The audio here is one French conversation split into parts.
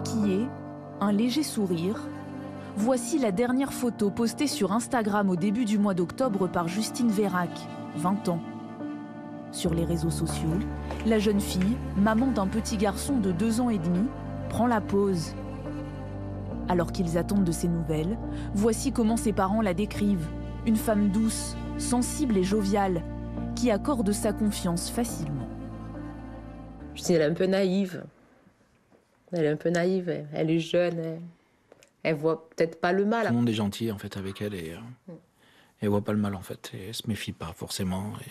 maquillée, un léger sourire. Voici la dernière photo postée sur Instagram au début du mois d'octobre par Justine Vérac, 20 ans. Sur les réseaux sociaux, la jeune fille, maman d'un petit garçon de 2 ans et demi, prend la pause. Alors qu'ils attendent de ses nouvelles, voici comment ses parents la décrivent. Une femme douce, sensible et joviale, qui accorde sa confiance facilement. Elle est un peu naïve. Elle est un peu naïve, elle est jeune, elle voit peut-être pas le mal. Tout le monde est gentil en fait avec elle et elle voit pas le mal en fait. Et elle se méfie pas forcément. Et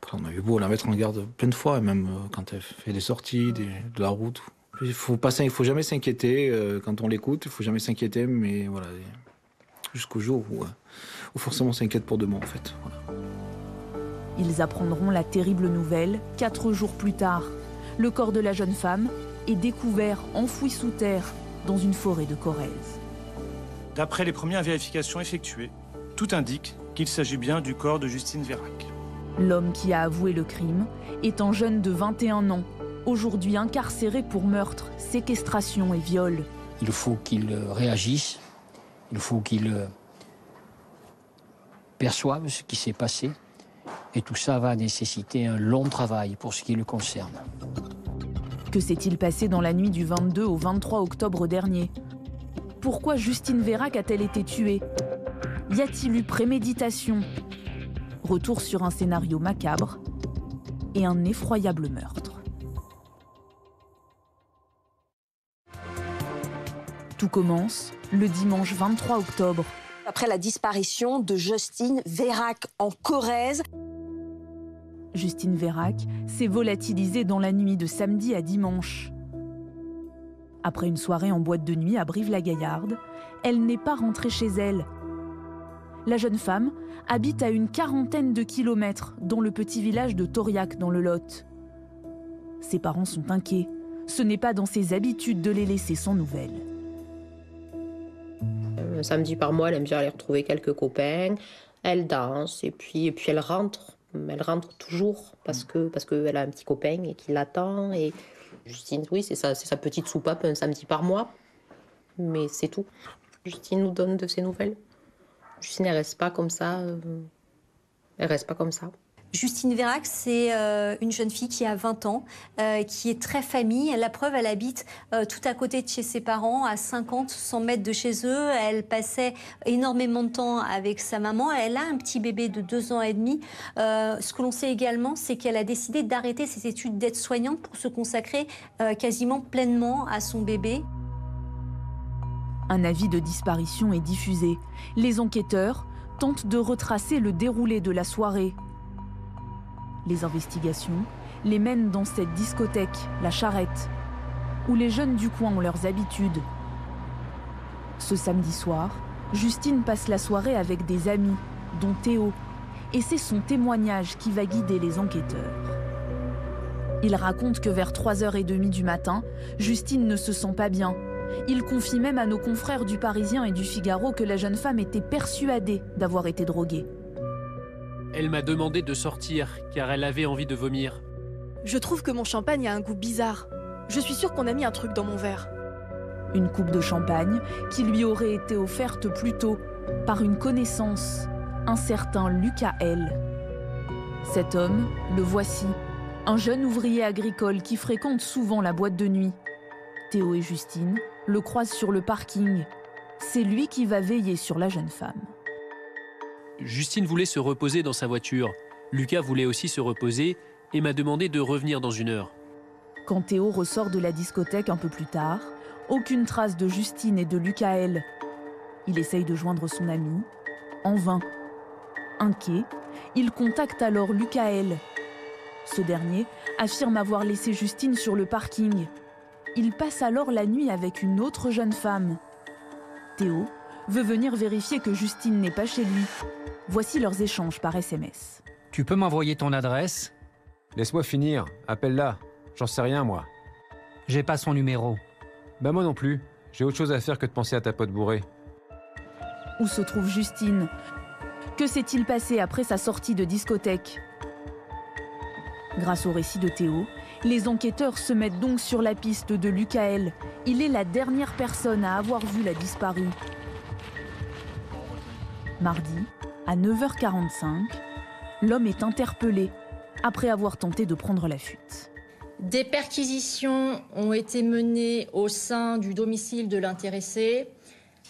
après, on a eu beau la mettre en garde plein de fois, et même quand elle fait des sorties, de la route. Il faut jamais s'inquiéter quand on l'écoute, il faut jamais s'inquiéter, mais voilà, jusqu'au jour où forcément on s'inquiète pour demain en fait. Voilà. Ils apprendront la terrible nouvelle 4 jours plus tard. Le corps de la jeune femme est découvert enfoui sous terre dans une forêt de Corrèze. D'après les premières vérifications effectuées, tout indique qu'il s'agit bien du corps de Justine Vérac. L'homme qui a avoué le crime est un jeune de 21 ans, aujourd'hui incarcéré pour meurtre, séquestration et viol. Il faut qu'il réagisse, il faut qu'il perçoive ce qui s'est passé. Et tout ça va nécessiter un long travail pour ce qui le concerne. Que s'est-il passé dans la nuit du 22 au 23 octobre dernier? Pourquoi Justine Vérac a-t-elle été tuée? Y a-t-il eu préméditation? Retour sur un scénario macabre et un effroyable meurtre. Tout commence le dimanche 23 octobre. Après la disparition de Justine Vérac en Corrèze. Justine Vérac s'est volatilisée dans la nuit de samedi à dimanche. Après une soirée en boîte de nuit à Brive-la-Gaillarde, elle n'est pas rentrée chez elle. La jeune femme habite à une 40aine de kilomètres dans le petit village de Tauriac dans le Lot. Ses parents sont inquiets. Ce n'est pas dans ses habitudes de les laisser sans nouvelles. Un samedi par mois, elle aime bien aller retrouver quelques copains. Elle danse et puis elle rentre. Elle rentre toujours parce qu'elle a un petit copain et qui l'attend. Et Justine, oui, c'est sa petite soupape un samedi par mois. Mais c'est tout. Justine nous donne de ses nouvelles. Justine, elle reste pas comme ça. Elle reste pas comme ça. Justine Vérac, c'est une jeune fille qui a 20 ans, qui est très famille. La preuve, elle habite tout à côté de chez ses parents, à 50-100 mètres de chez eux. Elle passait énormément de temps avec sa maman. Elle a un petit bébé de 2 ans et demi. Ce que l'on sait également, c'est qu'elle a décidé d'arrêter ses études d'aide-soignante pour se consacrer quasiment pleinement à son bébé. Un avis de disparition est diffusé. Les enquêteurs tentent de retracer le déroulé de la soirée. Les investigations les mènent dans cette discothèque, la Charrette, où les jeunes du coin ont leurs habitudes. Ce samedi soir, Justine passe la soirée avec des amis, dont Théo, et c'est son témoignage qui va guider les enquêteurs. Il raconte que vers 3h30 du matin, Justine ne se sent pas bien. Il confie même à nos confrères du Parisien et du Figaro que la jeune femme était persuadée d'avoir été droguée. Elle m'a demandé de sortir, car elle avait envie de vomir. Je trouve que mon champagne a un goût bizarre. Je suis sûre qu'on a mis un truc dans mon verre. Une coupe de champagne qui lui aurait été offerte plus tôt par une connaissance, un certain Lucas L. Cet homme, le voici, un jeune ouvrier agricole qui fréquente souvent la boîte de nuit. Théo et Justine le croisent sur le parking. C'est lui qui va veiller sur la jeune femme. Justine voulait se reposer dans sa voiture. Lucas voulait aussi se reposer et m'a demandé de revenir dans 1 heure. Quand Théo ressort de la discothèque un peu plus tard, aucune trace de Justine et de Lucas L. Il essaye de joindre son ami, en vain. Inquiet, il contacte alors Lucas L. Ce dernier affirme avoir laissé Justine sur le parking. Il passe alors la nuit avec une autre jeune femme. Théo veut venir vérifier que Justine n'est pas chez lui. Voici leurs échanges par SMS. Tu peux m'envoyer ton adresse? Laisse-moi finir, appelle-la. J'en sais rien, moi. J'ai pas son numéro. Bah moi non plus. J'ai autre chose à faire que de penser à ta pote bourrée. Où se trouve Justine? Que s'est-il passé après sa sortie de discothèque? Grâce au récit de Théo, les enquêteurs se mettent donc sur la piste de Lucael. Il est la dernière personne à avoir vu la disparue. Mardi, à 9h45, l'homme est interpellé après avoir tenté de prendre la fuite. Des perquisitions ont été menées au sein du domicile de l'intéressé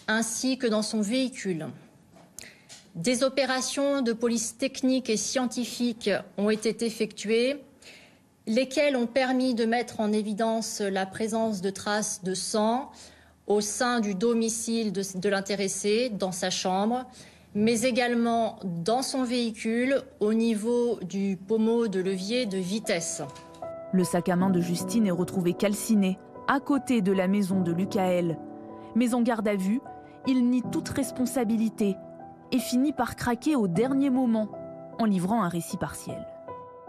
ainsi que dans son véhicule. Des opérations de police technique et scientifique ont été effectuées, lesquelles ont permis de mettre en évidence la présence de traces de sang au sein du domicile de l'intéressé, dans sa chambre, mais également dans son véhicule au niveau du pommeau de levier de vitesse. Le sac à main de Justine est retrouvé calciné à côté de la maison de Lucael. Mais en garde à vue, il nie toute responsabilité et finit par craquer au dernier moment en livrant un récit partiel.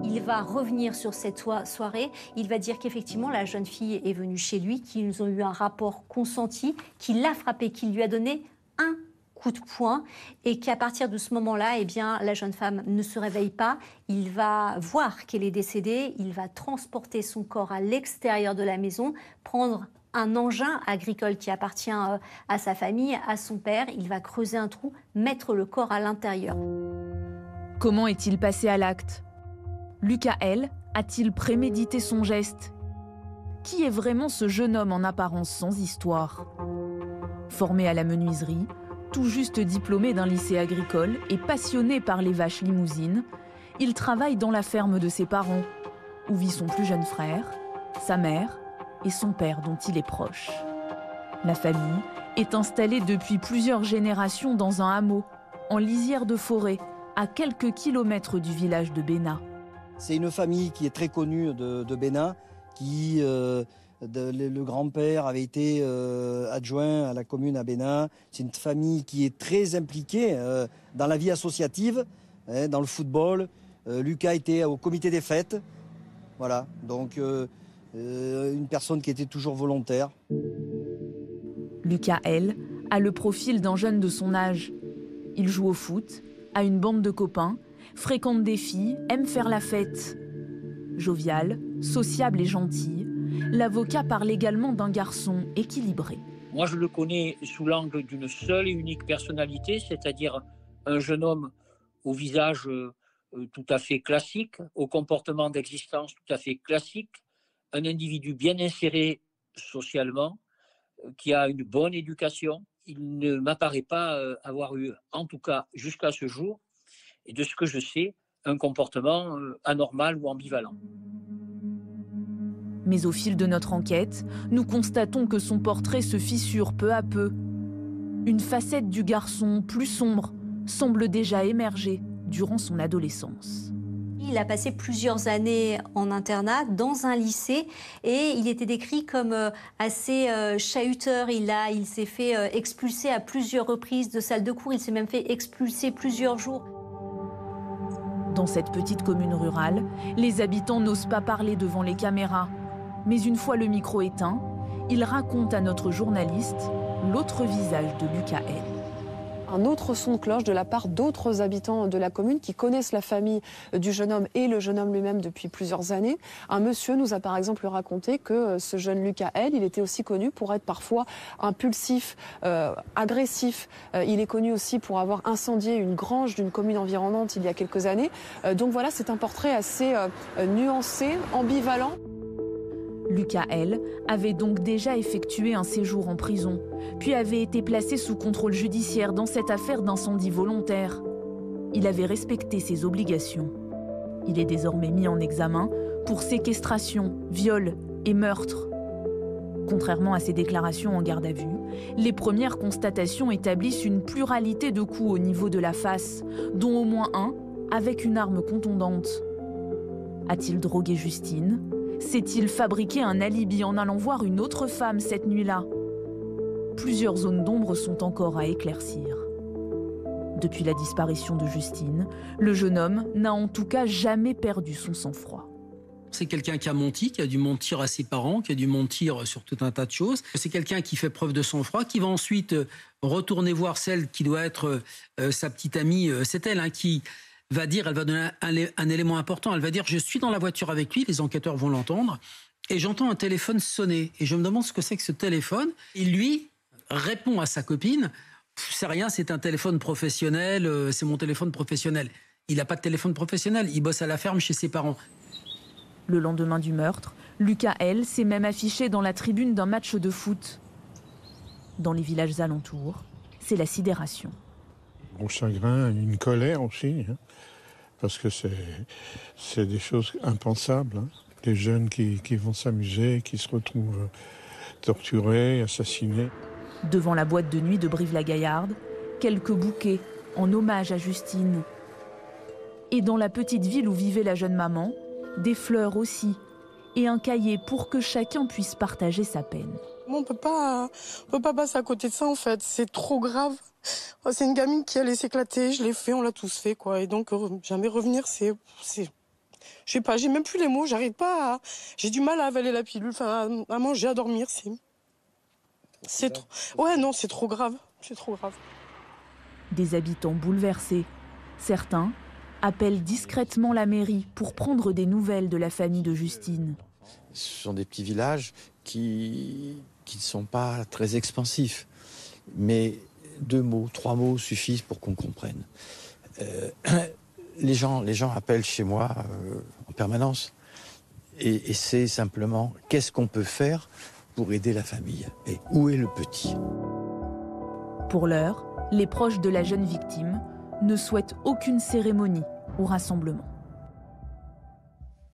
Il va revenir sur cette soirée, il va dire qu'effectivement la jeune fille est venue chez lui, qu'ils ont eu un rapport consenti, qu'il l'a frappée, qu'il lui a donné un coup de poing et qu'à partir de ce moment-là, eh bien, la jeune femme ne se réveille pas. Il va voir qu'elle est décédée, il va transporter son corps à l'extérieur de la maison, prendre un engin agricole qui appartient à sa famille, à son père. Il va creuser un trou, mettre le corps à l'intérieur. Comment est-il passé à l'acte ? Lucael a-t-il prémédité son geste ? Qui est vraiment ce jeune homme en apparence sans histoire ? Formé à la menuiserie, tout juste diplômé d'un lycée agricole et passionné par les vaches limousines, il travaille dans la ferme de ses parents, où vit son plus jeune frère, sa mère et son père dont il est proche. La famille est installée depuis plusieurs générations dans un hameau, en lisière de forêt, à quelques kilomètres du village de Bénat. C'est une famille qui est très connue de Bénat, qui, le grand-père avait été adjoint à la commune à Bénat. C'est une famille qui est très impliquée dans la vie associative, dans le football. Lucas était au comité des fêtes. Voilà, donc une personne qui était toujours volontaire. Lucael a le profil d'un jeune de son âge. Il joue au foot, a une bande de copains, fréquente des filles, aime faire la fête. Jovial, sociable et gentil, l'avocat parle également d'un garçon équilibré. Moi, je le connais sous l'angle d'une seule et unique personnalité, c'est-à-dire un jeune homme au visage tout à fait classique, au comportement d'existence tout à fait classique, un individu bien inséré socialement, qui a une bonne éducation. Il ne m'apparaît pas avoir eu, en tout cas jusqu'à ce jour, et de ce que je sais, un comportement anormal ou ambivalent. Mais au fil de notre enquête, nous constatons que son portrait se fissure peu à peu. Une facette du garçon plus sombre semble déjà émerger durant son adolescence. Il a passé plusieurs années en internat dans un lycée et il était décrit comme assez chahuteur. Il s'est fait expulser à plusieurs reprises de salle de cours. Il s'est même fait expulser plusieurs jours. Dans cette petite commune rurale, les habitants n'osent pas parler devant les caméras. Mais une fois le micro éteint, ils racontent à notre journaliste l'autre visage de Lucael. Un autre son de cloche de la part d'autres habitants de la commune qui connaissent la famille du jeune homme et le jeune homme lui-même depuis plusieurs années. Un monsieur nous a par exemple raconté que ce jeune Lucael, il était aussi connu pour être parfois impulsif, agressif. Il est connu aussi pour avoir incendié une grange d'une commune environnante il y a quelques années. Donc voilà, c'est un portrait assez nuancé, ambivalent. Lucael avait donc déjà effectué un séjour en prison, puis avait été placé sous contrôle judiciaire dans cette affaire d'incendie volontaire. Il avait respecté ses obligations. Il est désormais mis en examen pour séquestration, viol et meurtre. Contrairement à ses déclarations en garde à vue, les premières constatations établissent une pluralité de coups au niveau de la face, dont au moins un avec une arme contondante. A-t-il drogué Justine ? S'est-il fabriqué un alibi en allant voir une autre femme cette nuit-là ? Plusieurs zones d'ombre sont encore à éclaircir. Depuis la disparition de Justine, le jeune homme n'a en tout cas jamais perdu son sang-froid. C'est quelqu'un qui a menti, qui a dû mentir à ses parents, qui a dû mentir sur tout un tas de choses. C'est quelqu'un qui fait preuve de sang-froid, qui va ensuite retourner voir celle qui doit être sa petite amie. C'est elle qui va dire, elle va donner un élément important. Elle va dire, je suis dans la voiture avec lui, les enquêteurs vont l'entendre, et j'entends un téléphone sonner. Et je me demande ce que c'est que ce téléphone. Et lui répond à sa copine, c'est rien, c'est un téléphone professionnel, c'est mon téléphone professionnel. Il n'a pas de téléphone professionnel, il bosse à la ferme chez ses parents. Le lendemain du meurtre, Lucas L. s'est même affiché dans la tribune d'un match de foot. Dans les villages alentours, c'est la sidération. Mon chagrin, une colère aussi, hein, parce que c'est des choses impensables. Hein. Des jeunes qui vont s'amuser, qui se retrouvent torturés, assassinés. Devant la boîte de nuit de Brive-la-Gaillarde, quelques bouquets en hommage à Justine. Et dans la petite ville où vivait la jeune maman, des fleurs aussi, et un cahier pour que chacun puisse partager sa peine. On peut pas passer à côté de ça en fait, c'est trop grave. C'est une gamine qui allait s'éclater, je l'ai fait, on l'a tous fait quoi. Et donc jamais revenir, c'est, je sais pas, j'ai même plus les mots, j'arrive pas à, j'ai du mal à avaler la pilule, enfin à manger, à dormir, c'est trop, ouais non, c'est trop grave, c'est trop grave. Des habitants bouleversés, certains appellent discrètement la mairie pour prendre des nouvelles de la famille de Justine. Ce sont des petits villages qui ne sont pas très expansifs, mais 2 mots, 3 mots suffisent pour qu'on comprenne. Les gens appellent chez moi en permanence, et c'est simplement qu'est-ce qu'on peut faire pour aider la famille et où est le petit. Pour l'heure, les proches de la jeune victime ne souhaitent aucune cérémonie ou rassemblement.